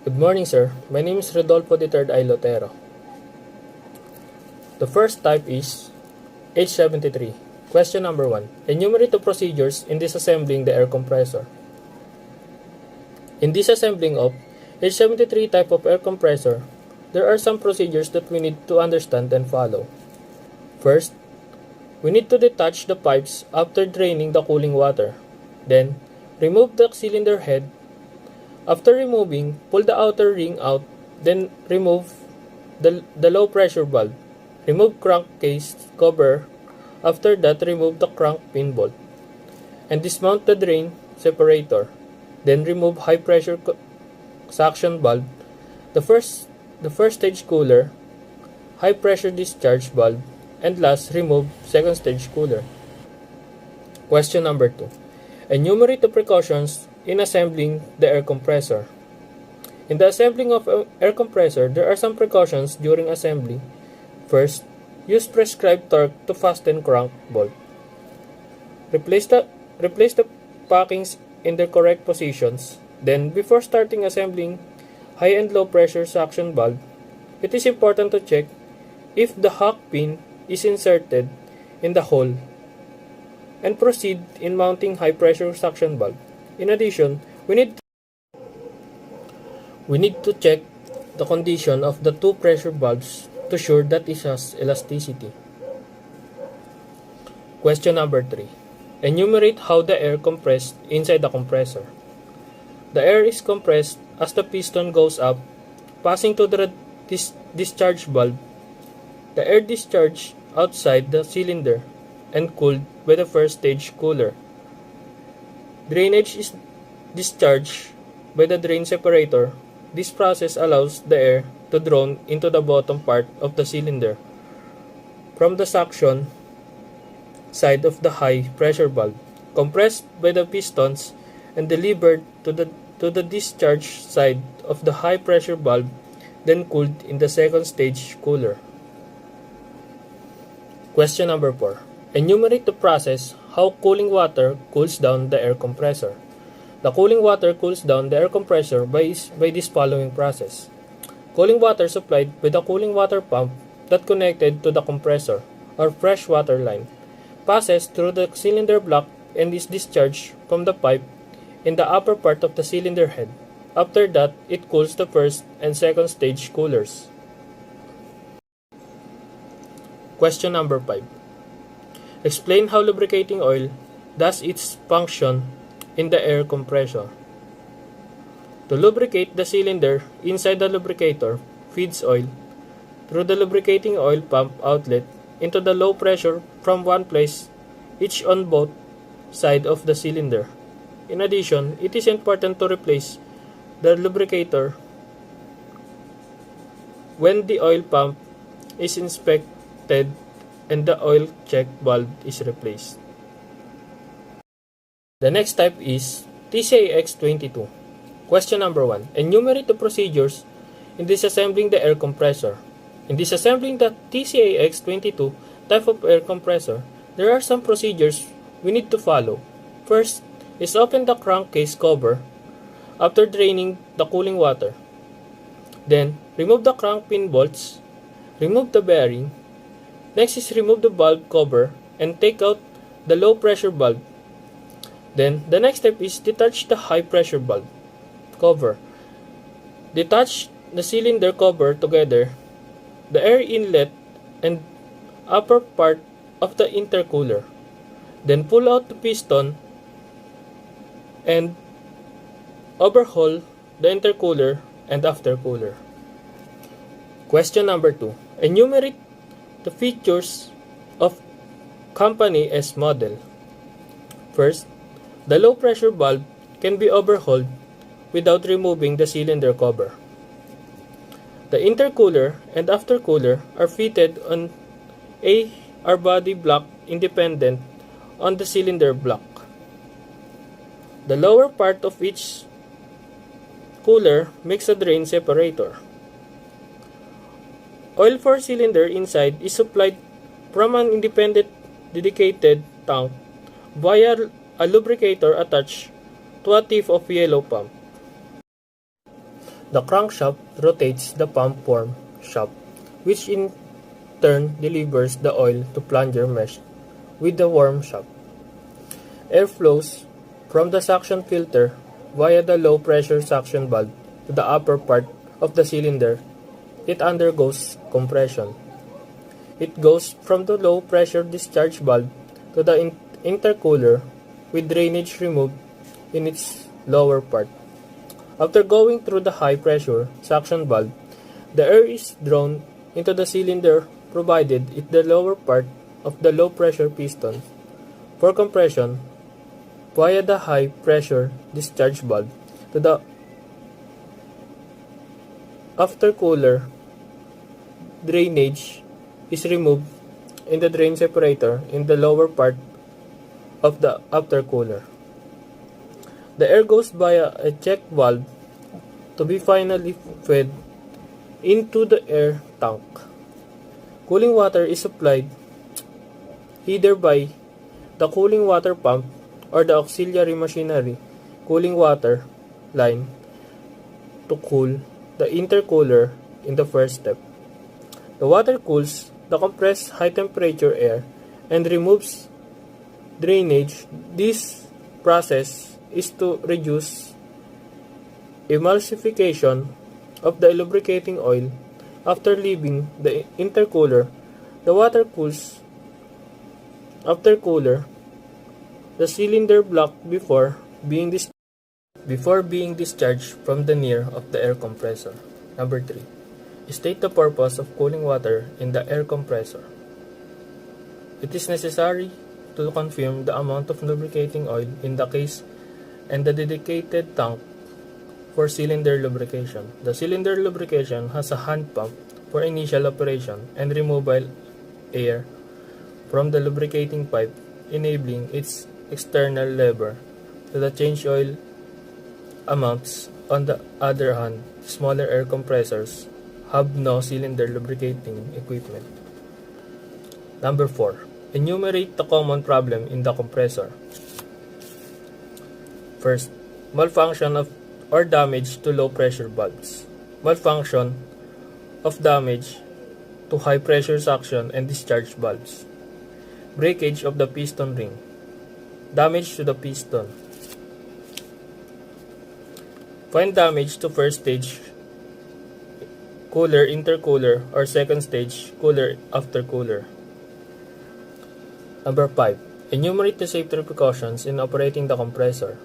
Good morning, sir. My name is Rodolfo the third I Lotero. The first type is H73. Question number 1. Enumerate the procedures in disassembling the air compressor. In disassembling of H73 type of air compressor, there are some procedures that we need to understand and follow. First, we need to detach the pipes after draining the cooling water. Then, remove the cylinder head. After removing, pull the outer ring out, then remove the low pressure valve. Remove crankcase cover. After that, remove the crank pin bolt and dismount the drain separator. Then remove high pressure suction valve, the first stage cooler, high pressure discharge valve, and last, remove second stage cooler. Question number 2. Enumerate the precautions in assembling the air compressor. In the assembling of an air compressor, there are some precautions during assembly. First, use prescribed torque to fasten crank bolt. Replace the packings in their correct positions. Then, before starting assembling high and low pressure suction valve, it is important to check if the hook pin is inserted in the hole and proceed in mounting high pressure suction valve. In addition, we need to check the condition of the two pressure valves to ensure that it has elasticity. Question number 3. Enumerate how the air compressed inside the compressor. The air is compressed as the piston goes up, passing to the discharge valve. The air discharged outside the cylinder and cooled by the first stage cooler. Drainage is discharged by the drain separator. This process allows the air to drain into the bottom part of the cylinder from the suction side of the high pressure valve, compressed by the pistons and delivered to the discharge side of the high pressure valve, then cooled in the second stage cooler. Question number 4. Enumerate the process how cooling water cools down the air compressor. The cooling water cools down the air compressor by this following process. Cooling water supplied with a cooling water pump that connected to the compressor or fresh water line passes through the cylinder block and is discharged from the pipe in the upper part of the cylinder head. After that, it cools the first and second stage coolers. Question number 5. Explain how lubricating oil does its function in the air compressor. To lubricate the cylinder, inside the lubricator feeds oil through the lubricating oil pump outlet into the low pressure from one place, each on both sides of the cylinder. In addition, it is important to replace the lubricator when the oil pump is inspected and the oil check valve is replaced. The next type is TCAX22. Question number 1. Enumerate the procedures in disassembling the air compressor. In disassembling the TCAX22 type of air compressor, there are some procedures we need to follow. First is open the crankcase cover after draining the cooling water. Then, remove the crank pin bolts, remove the bearing. Next is remove the valve cover and take out the low pressure valve. Then, the next step is detach the high pressure valve cover. Detach the cylinder cover together, the air inlet and upper part of the intercooler. Then pull out the piston and overhaul the intercooler and aftercooler. Question number 2. Enumerate the features of company S model. First, the low pressure valve can be overhauled without removing the cylinder cover. The intercooler and aftercooler are fitted on a R-body block independent on the cylinder block. The lower part of each cooler makes a drain separator. Oil for cylinder inside is supplied from an independent dedicated tank via a lubricator attached to a tip of yellow pump. The crankshaft rotates the pump worm shaft, which in turn delivers the oil to plunger mesh with the worm shaft. Air flows from the suction filter via the low-pressure suction valve to the upper part of the cylinder. It undergoes compression. It goes from the low-pressure discharge valve to the intercooler with drainage removed in its lower part. After going through the high-pressure suction valve, the air is drawn into the cylinder provided at the lower part of the low-pressure piston for compression via the high-pressure discharge valve to the aftercooler. Drainage is removed in the drain separator in the lower part of the aftercooler. The air goes via a check valve to be finally fed into the air tank. Cooling water is supplied either by the cooling water pump or the auxiliary machinery cooling water line to cool the intercooler in the first step. The water cools the compressed high-temperature air and removes drainage. This process is to reduce emulsification of the lubricating oil. After leaving the intercooler, the water cools aftercooler, the cylinder block before being discharged from the near of the air compressor. Number 3. State the purpose of cooling water in the air compressor. It is necessary to confirm the amount of lubricating oil in the case and the dedicated tank for cylinder lubrication. The cylinder lubrication has a hand pump for initial operation and removal air from the lubricating pipe, enabling its external lever to the change oil amounts. On the other hand, smaller air compressors have no cylinder lubricating equipment. Number 4. Enumerate the common problem in the compressor. First, malfunction of or damage to low pressure valves. Malfunction of damage to high pressure suction and discharge valves. Breakage of the piston ring. Damage to the piston. Find damage to first stage cooler intercooler or second stage cooler aftercooler. Number 5. Enumerate the safety precautions in operating the compressor.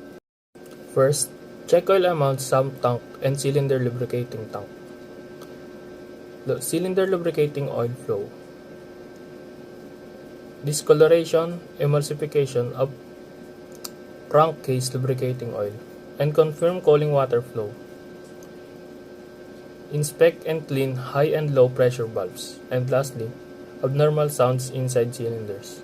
First, check oil amount sump tank and cylinder lubricating tank. Cylinder lubricating oil flow. Discoloration, emulsification of crankcase lubricating oil, and confirm cooling water flow. Inspect and clean high and low pressure valves. And lastly, abnormal sounds inside cylinders.